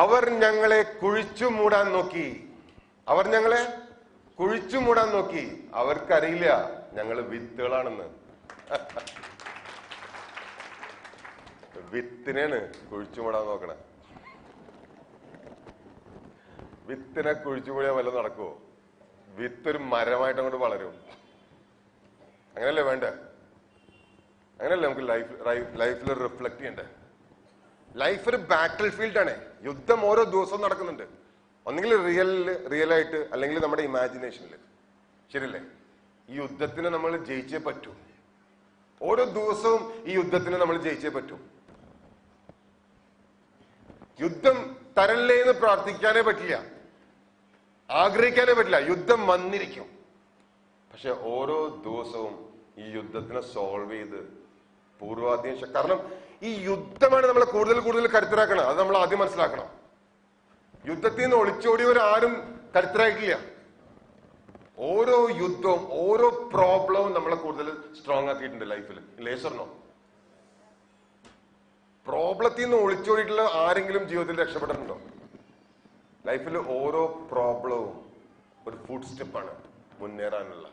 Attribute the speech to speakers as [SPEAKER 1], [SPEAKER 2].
[SPEAKER 1] അവർ ഞങ്ങളെ കുഴിച്ചു മൂടാൻ നോക്കി. അവർ ഞങ്ങളെ കുഴിച്ചു മൂടാൻ നോക്കി. അവർക്കറിയില്ല ഞങ്ങൾ വിത്തുകളാണെന്ന്. വിത്തിനാണ് കുഴിച്ചു മൂടാൻ നോക്കണേ. വിത്തിനെ കുഴിച്ചു മൂടിയാൽ വല്ലതും നടക്കുവോ? വിത്തൊരു മരമായിട്ട് അങ്ങോട്ട് വളരും. അങ്ങനല്ലേ വേണ്ടേ? അങ്ങനല്ലേ നമുക്ക് ലൈഫിൽ റിഫ്ലക്ട് ചെയ്യണ്ടേ? ലൈഫ് ഒരു ബാറ്റിൽ ഫീൽഡാണ്. യുദ്ധം ഓരോ ദിവസവും നടക്കുന്നുണ്ട്. ഒന്നെങ്കിൽ റിയലായിട്ട്, അല്ലെങ്കിൽ നമ്മുടെ ഇമാജിനേഷനിൽ. ശരിയല്ലേ? ഈ യുദ്ധത്തിന് നമ്മൾ ജയിച്ചേ പറ്റൂ. ഓരോ ദിവസവും ഈ യുദ്ധത്തിന് നമ്മൾ ജയിച്ചേ പറ്റൂ. യുദ്ധം തരല്ലേ എന്ന് പ്രാർത്ഥിക്കാനേ പറ്റില്ല, ആഗ്രഹിക്കാനേ പറ്റില്ല. യുദ്ധം വന്നിരിക്കും. പക്ഷെ ഓരോ ദിവസവും ഈ യുദ്ധത്തിനെ സോൾവ് ചെയ്ത് പൂർവാധികം. കാരണം ഈ യുദ്ധമാണ് നമ്മളെ കൂടുതൽ കൂടുതൽ കരുത്തരാക്കണം. അത് നമ്മൾ ആദ്യം മനസ്സിലാക്കണം. യുദ്ധത്തിൽ നിന്ന് ഒളിച്ചോടിയവരാരും കരുത്തരായിട്ടില്ല. ഓരോ യുദ്ധവും ഓരോ പ്രോബ്ലവും നമ്മളെ കൂടുതൽ സ്ട്രോങ് ആക്കിയിട്ടുണ്ട് ലൈഫിൽ. ലേസറിനോ പ്രോബ്ലത്തിൽ നിന്ന് ഒളിച്ചോടിയിട്ടുള്ള ആരെങ്കിലും ജീവിതത്തിൽ രക്ഷപ്പെട്ടിട്ടുണ്ടോ? ലൈഫിൽ ഓരോ പ്രോബ്ലവും ഒരു ഫുഡ് സ്റ്റെപ്പാണ് മുന്നേറാനുള്ള.